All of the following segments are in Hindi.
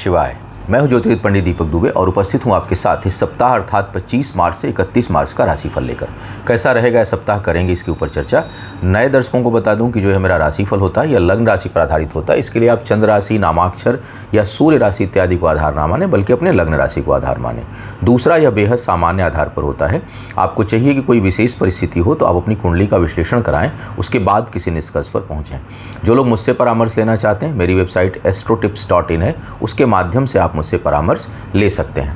शिवाय। मैं हूं ज्योतिर्विद पंडित दीपक दुबे और उपस्थित हूं आपके साथ इस सप्ताह अर्थात 25 मार्च से 31 मार्च का राशिफल लेकर। कैसा रहेगा यह सप्ताह करेंगे इसके ऊपर चर्चा। नए दर्शकों को बता दूं कि जो है मेरा राशिफल होता है यह लग्न राशि पर आधारित होता है। इसके लिए आप चंद्र राशि, नामाक्षर या सूर्य राशि इत्यादि को आधार ना माने, बल्कि अपने लग्न राशि को आधार माने। दूसरा, यह बेहद सामान्य आधार पर होता है। आपको चाहिए कि कोई विशेष परिस्थिति हो तो आप अपनी कुंडली का विश्लेषण कराएं, उसके बाद किसी निष्कर्ष पर पहुंचें। जो लोग मुझसे परामर्श लेना चाहते हैं, मेरी वेबसाइट astrotips.in है, उसके माध्यम से आप मुझसे परामर्श ले सकते हैं।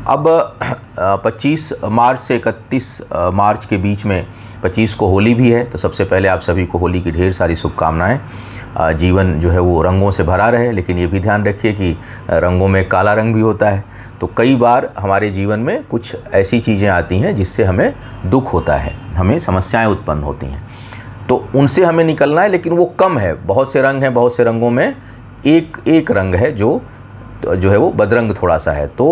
अब 25 मार्च से 31 मार्च के बीच में 25 को होली भी है, तो सबसे पहले आप सभी को होली की ढेर सारी शुभकामनाएं। जीवन जो है वो रंगों से भरा रहे, लेकिन ये भी ध्यान रखिए कि रंगों में काला रंग भी होता है। तो कई बार हमारे जीवन में कुछ ऐसी चीज़ें आती हैं जिससे हमें दुख होता है, हमें समस्याएं उत्पन्न होती हैं, तो उनसे हमें निकलना है। लेकिन वो कम है, बहुत से रंग हैं, बहुत से रंगों में एक रंग है जो है वो बदरंग थोड़ा सा है, तो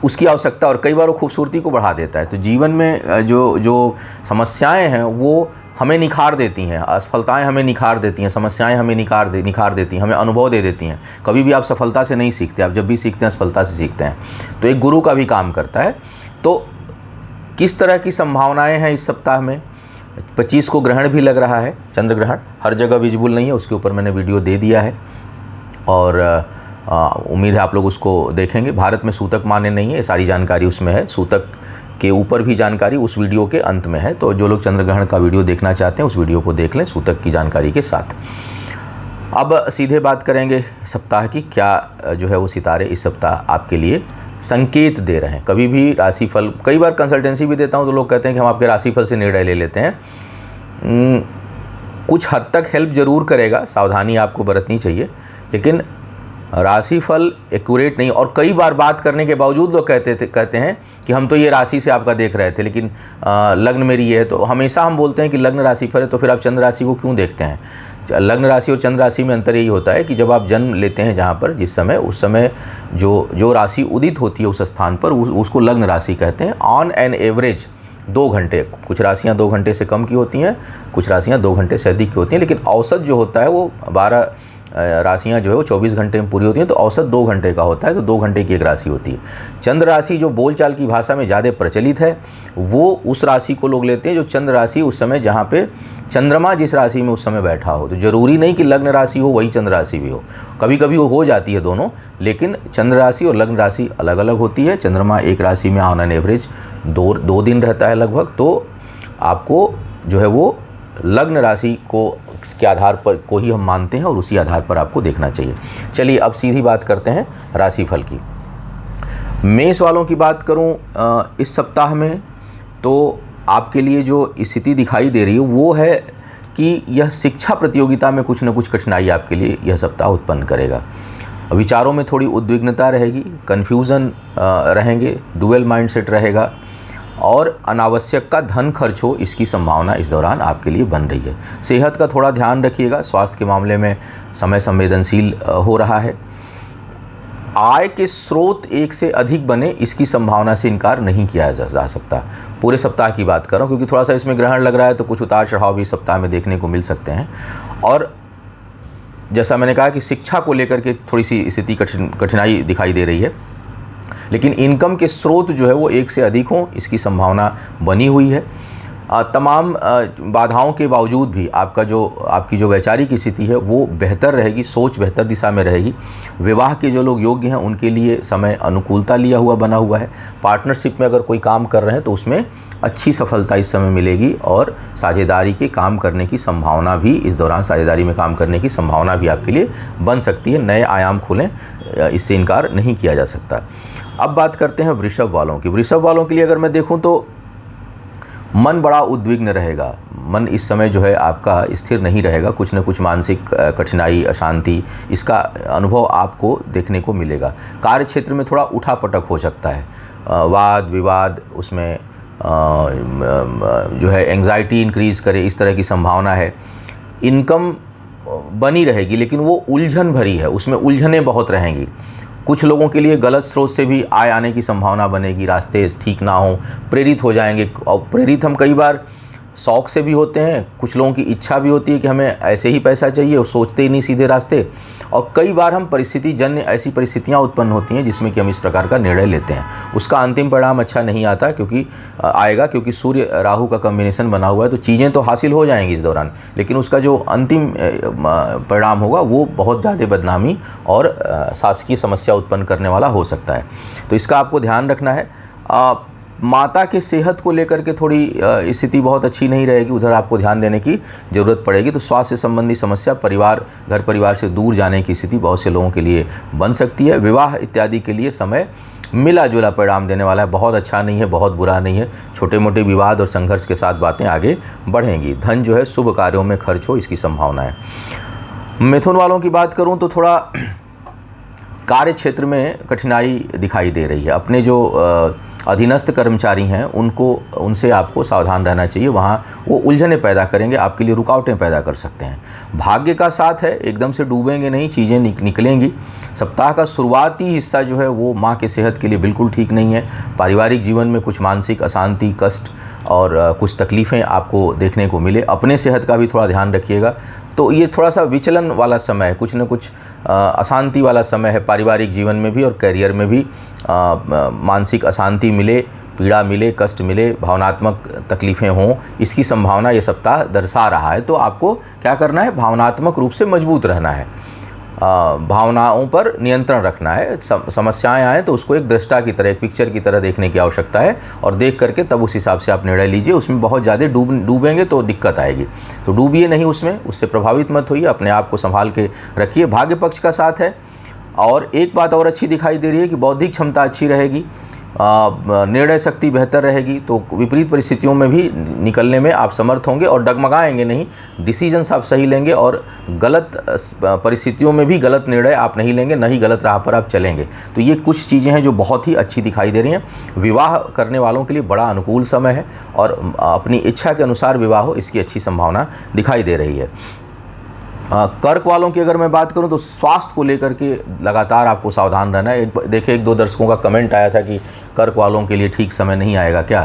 उसकी आवश्यकता, और कई बार वो खूबसूरती को बढ़ा देता है। तो जीवन में जो समस्याएं हैं वो हमें निखार देती हैं, असफलताएं हमें निखार देती हैं, समस्याएं हमें निखार देती हैं, हमें अनुभव दे देती हैं। कभी भी आप सफलता से नहीं सीखते, आप जब भी सीखते हैं असफलता से सीखते हैं। तो एक गुरु का भी काम करता है। तो किस तरह की संभावनाएँ हैं इस सप्ताह में? 25 को ग्रहण भी लग रहा है, चंद्र ग्रहण हर जगह विजिबल नहीं है, उसके ऊपर मैंने वीडियो दे दिया है और उम्मीद है आप लोग उसको देखेंगे। भारत में सूतक मान्य नहीं है, ये सारी जानकारी उसमें है। सूतक के ऊपर भी जानकारी उस वीडियो के अंत में है, तो जो लोग चंद्र ग्रहण का वीडियो देखना चाहते हैं उस वीडियो को देख लें सूतक की जानकारी के साथ। अब सीधे बात करेंगे सप्ताह की, क्या जो है वो सितारे इस सप्ताह आपके लिए संकेत दे रहे हैं। कभी भी राशिफल, कई बार कंसल्टेंसी भी देता हूं तो लोग कहते हैं कि हम आपके राशिफल से निर्णय ले लेते हैं। कुछ हद तक हेल्प ज़रूर करेगा, सावधानी आपको बरतनी चाहिए, लेकिन राशिफल एक्यूरेट नहीं। और कई बार बात करने के बावजूद लोग कहते हैं कि हम तो ये राशि से आपका देख रहे थे, लेकिन लग्न मेरी ये है। तो हमेशा हम बोलते हैं कि लग्न राशि पर है, तो फिर आप चंद्र राशि को क्यों देखते हैं? लग्न राशि और चंद्र राशि में अंतर यही होता है कि जब आप जन्म लेते हैं जहाँ पर, जिस समय, उस समय जो राशि उदित होती है उस स्थान पर, उसको लग्न राशि कहते हैं। ऑन एन एवरेज 2 घंटे, कुछ राशियाँ 2 घंटे से कम की होती हैं, कुछ राशियाँ 2 घंटे से अधिक की होती हैं, लेकिन औसत जो होता है वो 12 राशियाँ जो है वो 24 घंटे में पूरी होती हैं, तो औसत 2 घंटे का होता है, तो 2 घंटे की एक राशि होती है। चंद्र राशि जो बोलचाल की भाषा में ज़्यादा प्रचलित है, वो उस राशि को लोग लेते हैं जो चंद्र राशि उस समय, जहाँ पे चंद्रमा जिस राशि में उस समय बैठा हो। तो ज़रूरी नहीं कि लग्न राशि हो वही चंद्र राशि भी हो, कभी कभी वो हो जाती है दोनों, लेकिन चंद्र राशि और लग्न राशि अलग अलग होती है। चंद्रमा एक राशि में ऑन एन एवरेज 2 दिन रहता है लगभग, तो आपको जो है वो लग्न राशि को के आधार पर को ही हम मानते हैं और उसी आधार पर आपको देखना चाहिए। चलिए अब सीधी बात करते हैं राशिफल की। मेष वालों की बात करूं इस सप्ताह में, तो आपके लिए जो स्थिति दिखाई दे रही है वो है कि यह शिक्षा प्रतियोगिता में कुछ न कुछ कठिनाई आपके लिए यह सप्ताह उत्पन्न करेगा। विचारों में थोड़ी उद्विग्नता रहेगी, कन्फ्यूज़न रहेंगे, डुअल माइंडसेट रहेगा और अनावश्यक का धन खर्च हो, इसकी संभावना इस दौरान आपके लिए बन रही है। सेहत का थोड़ा ध्यान रखिएगा, स्वास्थ्य के मामले में समय संवेदनशील हो रहा है। आय के स्रोत एक से अधिक बने, इसकी संभावना से इनकार नहीं किया जा सकता। पूरे सप्ताह की बात कर रहा हूँ, क्योंकि थोड़ा सा इसमें ग्रहण लग रहा है, तो कुछ उतार चढ़ाव भी सप्ताह में देखने को मिल सकते हैं। और जैसा मैंने कहा कि शिक्षा को लेकर के थोड़ी सी स्थिति कठिनाई दिखाई दे रही है, लेकिन इनकम के स्रोत जो है वो एक से अधिक हों, इसकी संभावना बनी हुई है। तमाम बाधाओं के बावजूद भी आपकी जो वैचारिक स्थिति है वो बेहतर रहेगी, सोच बेहतर दिशा में रहेगी। विवाह के जो लोग योग्य हैं उनके लिए समय अनुकूलता लिया हुआ बना हुआ है। पार्टनरशिप में अगर कोई काम कर रहे हैं तो उसमें अच्छी सफलता इस समय मिलेगी और साझेदारी के काम करने की संभावना भी इस दौरान, साझेदारी में काम करने की संभावना भी आपके लिए बन सकती है। नए आयाम खुलें, इससे इनकार नहीं किया जा सकता। अब बात करते हैं वृषभ वालों की। वृषभ वालों के लिए अगर मैं देखूं तो मन बड़ा उद्विग्न रहेगा। मन इस समय जो है आपका स्थिर नहीं रहेगा, कुछ न कुछ मानसिक कठिनाई, अशांति, इसका अनुभव आपको देखने को मिलेगा। कार्य क्षेत्र में थोड़ा उठापटक हो सकता है, वाद विवाद, उसमें जो है एंग्जाइटी इंक्रीज़ करे, इस तरह की संभावना है। इनकम बनी रहेगी लेकिन वो उलझन भरी है, उसमें उलझनें बहुत रहेंगी। कुछ लोगों के लिए गलत स्रोत से भी आय आने की संभावना बनेगी, रास्ते ठीक ना हो, प्रेरित हो जाएंगे। और प्रेरित हम कई बार शौक से भी होते हैं, कुछ लोगों की इच्छा भी होती है कि हमें ऐसे ही पैसा चाहिए और सोचते ही नहीं सीधे रास्ते, और कई बार हम परिस्थिति जन्य ऐसी परिस्थितियां उत्पन्न होती हैं जिसमें कि हम इस प्रकार का निर्णय लेते हैं। उसका अंतिम परिणाम अच्छा नहीं आता, क्योंकि सूर्य राहु का कॉम्बिनेशन बना हुआ है, तो चीज़ें तो हासिल हो जाएंगी इस दौरान, लेकिन उसका जो अंतिम परिणाम होगा वो बहुत ज़्यादा बदनामी और शासकीय समस्या उत्पन्न करने वाला हो सकता है। तो इसका आपको ध्यान रखना है। माता के सेहत को लेकर के थोड़ी स्थिति बहुत अच्छी नहीं रहेगी, उधर आपको ध्यान देने की ज़रूरत पड़ेगी। तो स्वास्थ्य संबंधी समस्या, घर परिवार से दूर जाने की स्थिति बहुत से लोगों के लिए बन सकती है। विवाह इत्यादि के लिए समय मिला जुला परिणाम देने वाला है, बहुत अच्छा नहीं है, बहुत बुरा नहीं है। छोटे मोटे विवाद और संघर्ष के साथ बातें आगे बढ़ेंगी। धन जो है शुभ कार्यों में खर्च हो, इसकी संभावना है। मिथुन वालों की बात करूं तो थोड़ा कार्य क्षेत्र में कठिनाई दिखाई दे रही है। अपने जो अधीनस्थ कर्मचारी हैं उनसे आपको सावधान रहना चाहिए, वहाँ वो उलझनें पैदा करेंगे, आपके लिए रुकावटें पैदा कर सकते हैं। भाग्य का साथ है, एकदम से डूबेंगे नहीं, चीज़ें निकलेंगी। सप्ताह का शुरुआती हिस्सा जो है वो माँ के सेहत के लिए बिल्कुल ठीक नहीं है। पारिवारिक जीवन में कुछ मानसिक अशांति, कष्ट और कुछ तकलीफ़ें आपको देखने को मिले। अपने सेहत का भी थोड़ा ध्यान रखिएगा। तो ये थोड़ा सा विचलन वाला समय है, कुछ न कुछ अशांति वाला समय है, पारिवारिक जीवन में भी और करियर में भी। मानसिक अशांति मिले, पीड़ा मिले, कष्ट मिले, भावनात्मक तकलीफ़ें हों, इसकी संभावना ये सप्ताह दर्शा रहा है। तो आपको क्या करना है, भावनात्मक रूप से मजबूत रहना है, भावनाओं पर नियंत्रण रखना है। समस्याएं आएँ तो उसको एक दृष्टा की तरह, एक पिक्चर की तरह देखने की आवश्यकता है, और देख करके तब उस हिसाब से आप निर्णय लीजिए। उसमें बहुत ज़्यादा डूबेंगे तो दिक्कत आएगी, तो डूबिए नहीं उसमें, उससे प्रभावित मत होइए, अपने आप को संभाल के रखिए। भाग्य पक्ष का साथ है, और एक बात और अच्छी दिखाई दे रही है कि बौद्धिक क्षमता अच्छी रहेगी, निर्णय शक्ति बेहतर रहेगी। तो विपरीत परिस्थितियों में भी निकलने में आप समर्थ होंगे और डगमगाएंगे नहीं, डिसीजंस आप सही लेंगे, और गलत परिस्थितियों में भी गलत निर्णय आप नहीं लेंगे, नहीं गलत राह पर आप चलेंगे। तो ये कुछ चीज़ें हैं जो बहुत ही अच्छी दिखाई दे रही हैं। विवाह करने वालों के लिए बड़ा अनुकूल समय है, और अपनी इच्छा के अनुसार विवाह हो, इसकी अच्छी संभावना दिखाई दे रही है। कर्क वालों की अगर मैं बात करूं तो स्वास्थ्य को लेकर के लगातार आपको सावधान रहना है। देखिए, एक दो दर्शकों का कमेंट आया था कि कर्क वालों के लिए ठीक समय नहीं आएगा क्या।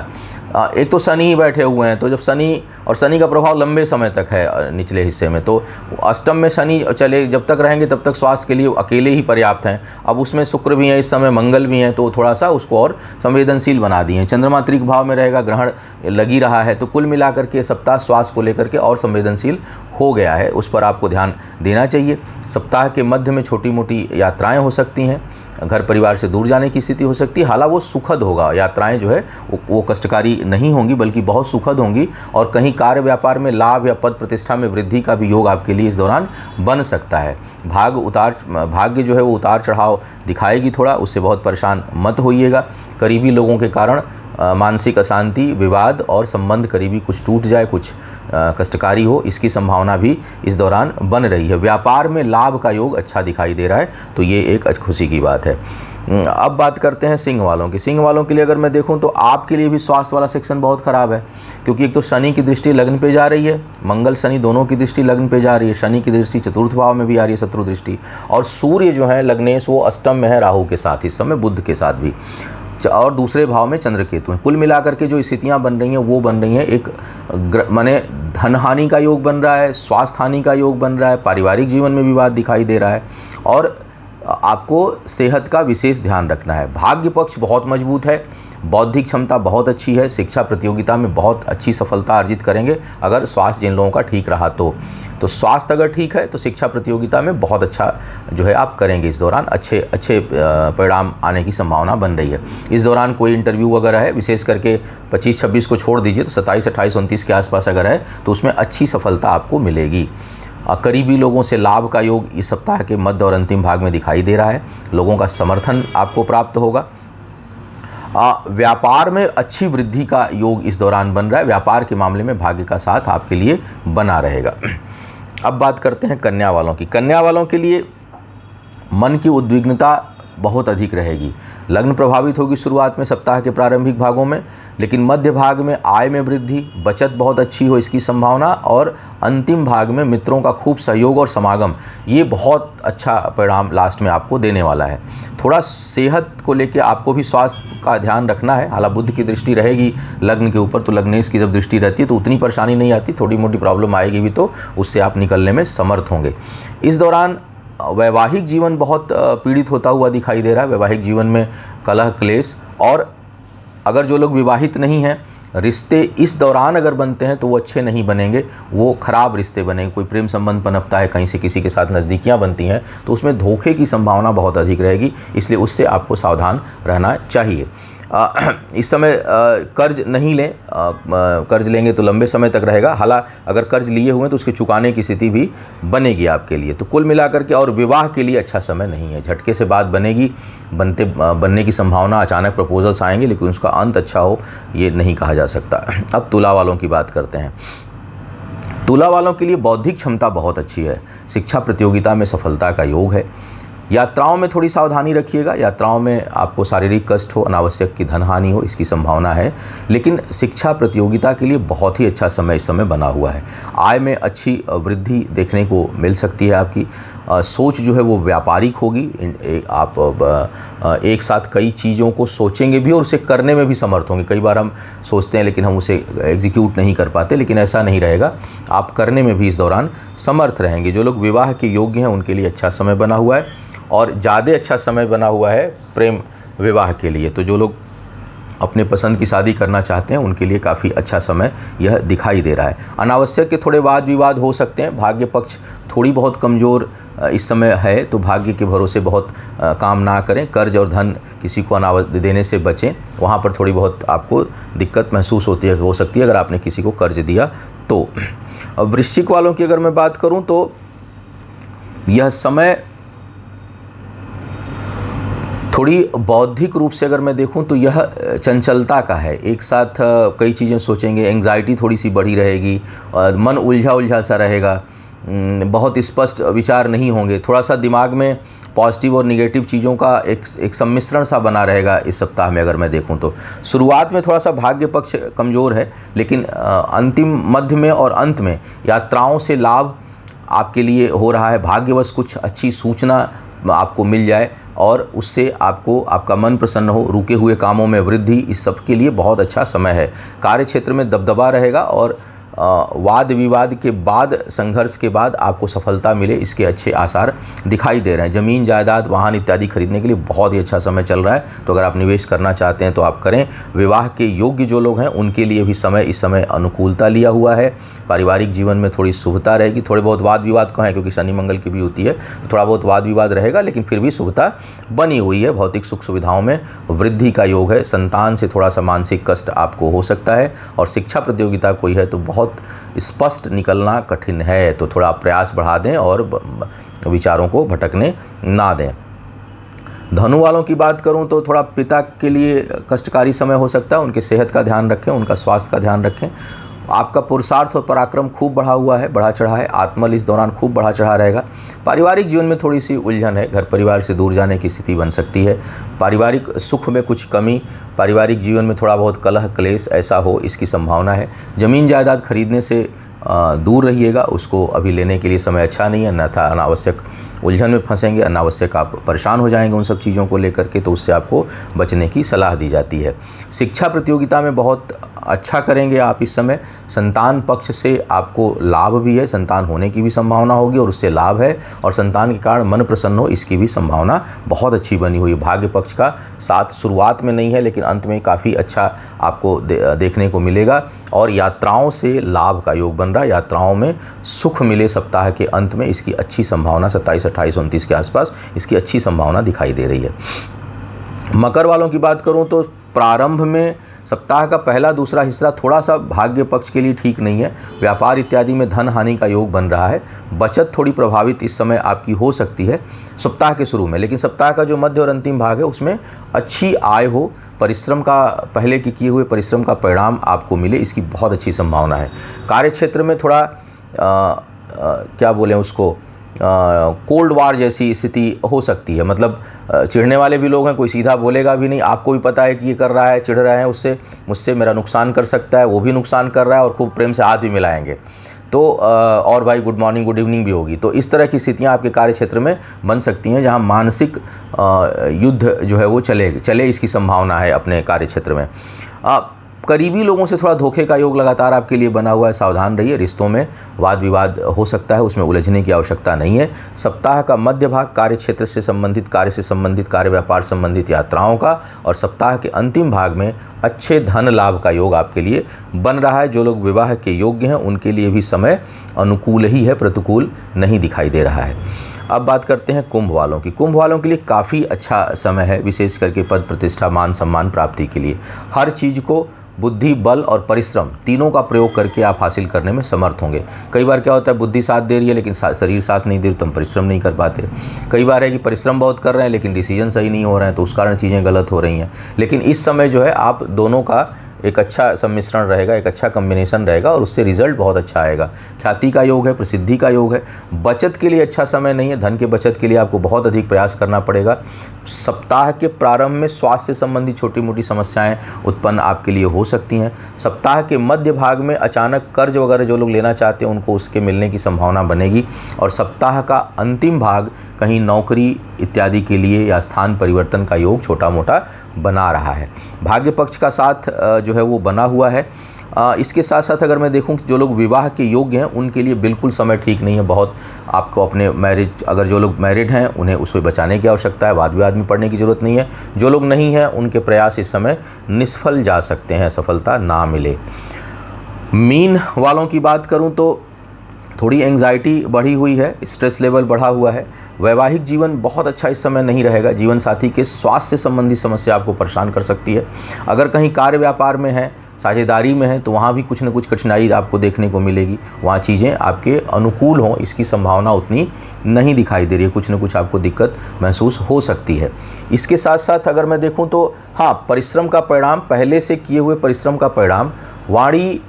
एक तो शनि ही बैठे हुए हैं, तो जब शनि का प्रभाव लंबे समय तक है निचले हिस्से में, तो अष्टम में शनि चले जब तक रहेंगे तब तक स्वास्थ्य के लिए अकेले ही पर्याप्त हैं। अब उसमें शुक्र भी है, इस समय मंगल भी हैं, तो थोड़ा सा उसको और संवेदनशील बना दिए हैं। चंद्रमा त्रिक भाव में रहेगा, ग्रहण लगी रहा है, तो कुल मिलाकर के सप्ताह स्वास्थ्य को लेकर के और संवेदनशील हो गया है, उस पर आपको ध्यान देना चाहिए। सप्ताह के मध्य में छोटी मोटी यात्राएं हो सकती हैं, घर परिवार से दूर जाने की स्थिति हो सकती है। हालांकि वो सुखद होगा, यात्राएं जो है वो कष्टकारी नहीं होंगी, बल्कि बहुत सुखद होंगी, और कहीं कार्य व्यापार में लाभ या पद प्रतिष्ठा में वृद्धि का भी योग आपके लिए इस दौरान बन सकता है। भाग्य जो है वो उतार चढ़ाव दिखाएगी थोड़ा, उससे बहुत परेशान मत होइएगा। करीबी लोगों के कारण मानसिक अशांति, विवाद और संबंध करीबी कुछ टूट जाए, कुछ कष्टकारी हो, इसकी संभावना भी इस दौरान बन रही है। व्यापार में लाभ का योग अच्छा दिखाई दे रहा है, तो ये एक खुशी की बात है। अब बात करते हैं सिंह वालों की। सिंह वालों के लिए अगर मैं देखूं तो आपके लिए भी स्वास्थ्य वाला सेक्शन बहुत ख़राब है, क्योंकि एक तो शनि की दृष्टि लग्न पे जा रही है, मंगल शनि दोनों की दृष्टि लग्न पे जा रही है। शनि की दृष्टि चतुर्थ भाव में भी आ रही है, शत्रु दृष्टि, और सूर्य जो है लग्नेश वो अष्टम में है राहु के साथ, इस समय बुध के साथ भी, और दूसरे भाव में चंद्र केतु हैं। कुल मिलाकर के जो स्थितियां बन रही हैं वो बन रही हैं, एक माने धन हानि का योग बन रहा है, स्वास्थ्य हानि का योग बन रहा है, पारिवारिक जीवन में विवाद दिखाई दे रहा है, और आपको सेहत का विशेष ध्यान रखना है। भाग्य पक्ष बहुत मजबूत है, बौद्धिक क्षमता बहुत अच्छी है, शिक्षा प्रतियोगिता में बहुत अच्छी सफलता अर्जित करेंगे अगर स्वास्थ्य जिन लोगों का ठीक रहा तो स्वास्थ्य अगर ठीक है तो शिक्षा प्रतियोगिता में बहुत अच्छा जो है आप करेंगे। इस दौरान अच्छे परिणाम आने की संभावना बन रही है। इस दौरान कोई इंटरव्यू वगैरह है, विशेष करके 25-26 को छोड़ दीजिए, तो 27, 28, 29 के आसपास अगर है तो उसमें अच्छी सफलता आपको मिलेगी। करीबी लोगों से लाभ का योग इस सप्ताह के मध्य और अंतिम भाग में दिखाई दे रहा है, लोगों का समर्थन आपको प्राप्त होगा। व्यापार में अच्छी वृद्धि का योग इस दौरान बन रहा है, व्यापार के मामले में भाग्य का साथ आपके लिए बना रहेगा। अब बात करते हैं कन्या वालों की। कन्या वालों के लिए मन की उद्विग्नता बहुत अधिक रहेगी। लग्न प्रभावित होगी शुरुआत में सप्ताह के प्रारंभिक भागों में, लेकिन मध्य भाग में आय में वृद्धि, बचत बहुत अच्छी हो इसकी संभावना, और अंतिम भाग में मित्रों का खूब सहयोग और समागम, ये बहुत अच्छा परिणाम लास्ट में आपको देने वाला है। थोड़ा सेहत को लेकर आपको भी स्वास्थ्य का ध्यान रखना है। हालांकि बुध की दृष्टि रहेगी लग्न के ऊपर, तो लग्नेश की जब दृष्टि रहती है तो उतनी परेशानी नहीं आती, थोड़ी मोटी प्रॉब्लम आएगी भी तो उससे आप निकलने में समर्थ होंगे। इस दौरान वैवाहिक जीवन बहुत पीड़ित होता हुआ दिखाई दे रहा है। वैवाहिक जीवन में कलह क्लेश, और अगर जो लोग विवाहित नहीं हैं, रिश्ते इस दौरान अगर बनते हैं तो वो अच्छे नहीं बनेंगे, वो खराब रिश्ते बनेंगे। कोई प्रेम संबंध पनपता है, कहीं से किसी के साथ नज़दीकियां बनती हैं, तो उसमें धोखे की संभावना बहुत अधिक रहेगी, इसलिए उससे आपको सावधान रहना चाहिए। इस समय कर्ज नहीं लें, कर्ज लेंगे तो लंबे समय तक रहेगा। हालांकि अगर कर्ज लिए हुए हैं तो उसके चुकाने की स्थिति भी बनेगी आपके लिए। तो कुल मिलाकर के, और विवाह के लिए अच्छा समय नहीं है। झटके से बात बनेगी, बनने की संभावना, अचानक प्रपोजल्स आएंगे, लेकिन उसका अंत अच्छा हो ये नहीं कहा जा सकता। अब तुला वालों की बात करते हैं। तुला वालों के लिए बौद्धिक क्षमता बहुत अच्छी है। शिक्षा प्रतियोगिता में सफलता का योग है। यात्राओं में थोड़ी सावधानी रखिएगा। यात्राओं में आपको शारीरिक कष्ट हो, अनावश्यक की धन हानि हो, इसकी संभावना है। लेकिन शिक्षा प्रतियोगिता के लिए बहुत ही अच्छा समय इस समय बना हुआ है। आय में अच्छी वृद्धि देखने को मिल सकती है आपकी। सोच जो है वो व्यापारिक होगी। आप एक साथ कई चीज़ों को सोचेंगे भी और उसे करने में भी समर्थ होंगे। कई बार हम सोचते हैं लेकिन हम उसे एग्जीक्यूट नहीं कर पाते, लेकिन ऐसा नहीं रहेगा। आप करने में भी इस दौरान समर्थ रहेंगे। जो लोग विवाह के योग्य हैं उनके लिए अच्छा समय बना हुआ है, और ज़्यादा अच्छा समय बना हुआ है प्रेम विवाह के लिए। तो जो लोग अपने पसंद की शादी करना चाहते हैं उनके लिए काफ़ी अच्छा समय यह दिखाई दे रहा है। अनावश्यक के थोड़े वाद विवाद हो सकते हैं। भाग्य पक्ष थोड़ी बहुत कमज़ोर इस समय है, तो भाग्य के भरोसे बहुत काम ना करें। कर्ज और धन किसी को अनावश्यक देने से बचें, वहाँ पर थोड़ी बहुत आपको दिक्कत महसूस हो सकती है अगर आपने किसी को कर्ज दिया तो। वृश्चिक वालों की अगर मैं बात करूँ तो यह समय थोड़ी बौद्धिक रूप से अगर मैं देखूं तो यह चंचलता का है। एक साथ कई चीज़ें सोचेंगे, एंग्जाइटी थोड़ी सी बढ़ी रहेगी, मन उलझा उलझा सा रहेगा, बहुत स्पष्ट विचार नहीं होंगे। थोड़ा सा दिमाग में पॉजिटिव और निगेटिव चीज़ों का एक सम्मिश्रण सा बना रहेगा इस सप्ताह में अगर मैं देखूं तो। शुरुआत में थोड़ा सा भाग्य पक्ष कमज़ोर है, लेकिन अंतिम मध्य में और अंत में यात्राओं से लाभ आपके लिए हो रहा है। भाग्यवश कुछ अच्छी सूचना आपको मिल जाए और उससे आपको आपका मन प्रसन्न हो, रुके हुए कामों में वृद्धि, इस सब के लिए बहुत अच्छा समय है। कार्य क्षेत्र में दबदबा रहेगा और वाद विवाद के बाद, संघर्ष के बाद आपको सफलता मिले, इसके अच्छे आसार दिखाई दे रहे हैं। ज़मीन जायदाद वाहन इत्यादि खरीदने के लिए बहुत ही अच्छा समय चल रहा है, तो अगर आप निवेश करना चाहते हैं तो आप करें। विवाह के योग्य जो लोग हैं उनके लिए भी समय इस समय अनुकूलता लिया हुआ है। पारिवारिक जीवन में थोड़ी शुभता रहेगी। थोड़े बहुत वाद विवाद को है क्योंकि शनि मंगल की भी होती है, तो थोड़ा बहुत वाद विवाद रहेगा, लेकिन फिर भी शुभता बनी हुई है। भौतिक सुख सुविधाओं में वृद्धि का योग है। संतान से थोड़ा सा मानसिक कष्ट आपको हो सकता है, और शिक्षा प्रतियोगिता कोई है तो बहुत स्पष्ट निकलना कठिन है, तो थोड़ा प्रयास बढ़ा दें और विचारों को भटकने ना दें। धनु वालों की बात करूं तो थोड़ा पिता के लिए कष्टकारी समय हो सकता है। उनके सेहत का ध्यान रखें, उनका स्वास्थ्य का ध्यान रखें। आपका पुरुषार्थ और पराक्रम खूब बढ़ा हुआ है, बढ़ा चढ़ा है। आत्मबल इस दौरान खूब बढ़ा चढ़ा रहेगा। पारिवारिक जीवन में थोड़ी सी उलझन है, घर परिवार से दूर जाने की स्थिति बन सकती है। पारिवारिक सुख में कुछ कमी, पारिवारिक जीवन में थोड़ा बहुत कलह क्लेश ऐसा हो, इसकी संभावना है। ज़मीन जायदाद खरीदने से दूर रहिएगा, उसको अभी लेने के लिए समय अच्छा नहीं है, अन्यथा अनावश्यक उलझन में फंसेंगे, अनावश्यक आप परेशान हो जाएंगे उन सब चीज़ों को लेकर के, तो उससे आपको बचने की सलाह दी जाती है। शिक्षा प्रतियोगिता में बहुत अच्छा करेंगे आप इस समय। संतान पक्ष से आपको लाभ भी है, संतान होने की भी संभावना होगी और उससे लाभ है, और संतान के कारण मन प्रसन्न हो, इसकी भी संभावना बहुत अच्छी बनी हुई है। भाग्य पक्ष का साथ शुरुआत में नहीं है, लेकिन अंत में काफ़ी अच्छा आपको देखने को मिलेगा, और यात्राओं से लाभ का योग बन रहा है। यात्राओं में सुख मिले सप्ताह के अंत में, इसकी अच्छी संभावना 27, 28, 29 के आसपास इसकी अच्छी संभावना दिखाई दे रही है। मकर वालों की बात करूं तो प्रारंभ में सप्ताह का पहला दूसरा हिस्सा थोड़ा सा भाग्य पक्ष के लिए ठीक नहीं है। व्यापार इत्यादि में धन हानि का योग बन रहा है। बचत थोड़ी प्रभावित इस समय आपकी हो सकती है सप्ताह के शुरू में, लेकिन सप्ताह का जो मध्य और अंतिम भाग है उसमें अच्छी आय हो, परिश्रम का, पहले के किए हुए परिश्रम का परिणाम आपको मिले, इसकी बहुत अच्छी संभावना है। कार्य क्षेत्र में थोड़ा क्या बोलें उसको, कोल्ड वार जैसी स्थिति हो सकती है। मतलब चिढ़ने वाले भी लोग हैं, कोई सीधा बोलेगा भी नहीं, आपको भी पता है कि ये कर रहा है, चिढ़ रहे हैं उससे, मुझसे मेरा नुकसान कर सकता है, वो भी नुकसान कर रहा है और खूब प्रेम से हाथ भी मिलाएंगे। तो और भाई गुड मॉर्निंग गुड इवनिंग भी होगी। तो इस तरह की स्थितियाँ आपके कार्य क्षेत्र में बन सकती हैं, जहाँ मानसिक युद्ध जो है वो चले इसकी संभावना है अपने कार्य क्षेत्र में। करीबी लोगों से थोड़ा धोखे का योग लगातार आपके लिए बना हुआ है, सावधान रहिए। रिश्तों में वाद विवाद हो सकता है, उसमें उलझने की आवश्यकता नहीं है। सप्ताह का मध्य भाग कार्य क्षेत्र से संबंधित, कार्य व्यापार संबंधित यात्राओं का, और सप्ताह के अंतिम भाग में अच्छे धन लाभ का योग आपके लिए बन रहा है। जो लोग विवाह के योग्य हैं उनके लिए भी समय अनुकूल ही है, प्रतिकूल नहीं दिखाई दे रहा है। अब बात करते हैं कुंभ वालों की। कुंभ वालों के लिए काफ़ी अच्छा समय है, विशेष करके पद प्रतिष्ठा मान सम्मान प्राप्ति के लिए। हर चीज़ को बुद्धि, बल और परिश्रम तीनों का प्रयोग करके आप हासिल करने में समर्थ होंगे। कई बार क्या होता है, बुद्धि साथ दे रही है लेकिन शरीर साथ नहीं दे रही, तो हम परिश्रम नहीं कर पाते। कई बार है कि परिश्रम बहुत कर रहे हैं लेकिन डिसीजन सही नहीं हो रहे हैं, तो उस कारण चीज़ें गलत हो रही हैं। लेकिन इस समय जो है आप दोनों का एक अच्छा सम्मिश्रण रहेगा, एक अच्छा कम्बिनेशन रहेगा और उससे रिजल्ट बहुत अच्छा आएगा। ख्याति का योग है, प्रसिद्धि का योग है। बचत के लिए अच्छा समय नहीं है, धन के बचत के लिए आपको बहुत अधिक प्रयास करना पड़ेगा। सप्ताह के प्रारंभ में स्वास्थ्य संबंधी छोटी मोटी समस्याएं उत्पन्न आपके लिए हो सकती हैं। सप्ताह के मध्य भाग में अचानक कर्ज वगैरह जो लोग लेना चाहते हैं उनको उसके मिलने की संभावना बनेगी। और सप्ताह का अंतिम भाग कहीं नौकरी इत्यादि के लिए या स्थान परिवर्तन का योग छोटा मोटा बना रहा है। भाग्य पक्ष का साथ जो है वो बना हुआ है। इसके साथ साथ अगर मैं देखूं कि जो लोग विवाह के योग्य हैं उनके लिए बिल्कुल समय ठीक नहीं है। बहुत आपको अपने मैरिज, अगर जो लोग मैरिड हैं उन्हें उससे बचाने की आवश्यकता है, वाद विवाद में पड़ने की ज़रूरत नहीं है। जो लोग नहीं हैं उनके प्रयास इस समय निष्फल जा सकते हैं, सफलता ना मिले। मीन वालों की बात करूं तो थोड़ी एंग्जाइटी बढ़ी हुई है, स्ट्रेस लेवल बढ़ा हुआ है। वैवाहिक जीवन बहुत अच्छा इस समय नहीं रहेगा। जीवन साथी के स्वास्थ्य संबंधी समस्या आपको परेशान कर सकती है। अगर कहीं कार्य व्यापार में है, साझेदारी में है, तो वहाँ भी कुछ न कुछ कठिनाई आपको देखने को मिलेगी। वहाँ चीज़ें आपके अनुकूल हों इसकी संभावना उतनी नहीं दिखाई दे रही है, कुछ न कुछ आपको दिक्कत महसूस हो सकती है। इसके साथ साथ अगर मैं देखूँ तो हाँ, परिश्रम का परिणाम, पहले से किए हुए परिश्रम का परिणाम, वाणी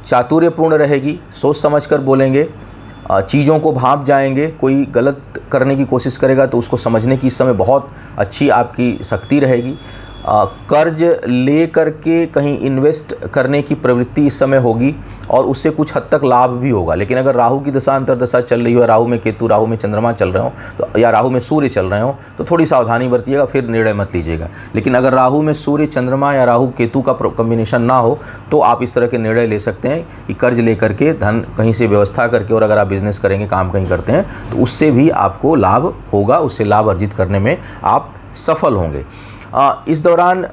चातुर्यपूर्ण रहेगी, सोच समझकर बोलेंगे, चीज़ों को भांप जाएंगे। कोई गलत करने की कोशिश करेगा तो उसको समझने की इस समय बहुत अच्छी आपकी शक्ति रहेगी। कर्ज ले करके कहीं इन्वेस्ट करने की प्रवृत्ति इस समय होगी और उससे कुछ हद तक लाभ भी होगा। लेकिन अगर राहु की दशा अंतर्दशा चल रही हो, राहु में केतु, राहु में चंद्रमा चल रहे हो तो, या राहु में सूर्य चल रहे हो, तो थोड़ी सावधानी बरतिएगा, फिर निर्णय मत लीजिएगा। लेकिन अगर राहु में सूर्य, चंद्रमा या राहु केतु का कॉम्बिनेशन ना हो तो आप इस तरह के निर्णय ले सकते हैं कि कर्ज ले करके धन कहीं से व्यवस्था करके, और अगर आप बिजनेस करेंगे, काम कहीं करते हैं, तो उससे भी आपको लाभ होगा, उससे लाभ अर्जित करने में आप सफल होंगे। इस दौरान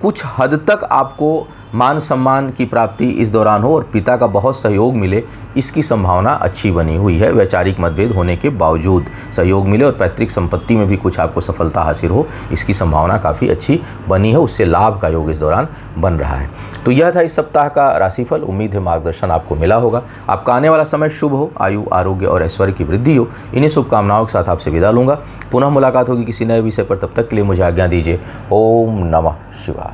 कुछ हद तक आपको मान सम्मान की प्राप्ति इस दौरान हो और पिता का बहुत सहयोग मिले, इसकी संभावना अच्छी बनी हुई है। वैचारिक मतभेद होने के बावजूद सहयोग मिले और पैतृक संपत्ति में भी कुछ आपको सफलता हासिल हो, इसकी संभावना काफ़ी अच्छी बनी है। उससे लाभ का योग इस दौरान बन रहा है। तो यह था इस सप्ताह का राशिफल। उम्मीद है मार्गदर्शन आपको मिला होगा। आपका आने वाला समय शुभ हो, आयु, आरोग्य और ऐश्वर्य की वृद्धि हो। इन्हीं शुभकामनाओं के साथ आपसे विदा लूँगा। पुनः मुलाकात होगी किसी नए विषय पर। तब तक के लिए मुझे आज्ञा दीजिए। ओम नमः शिवाय।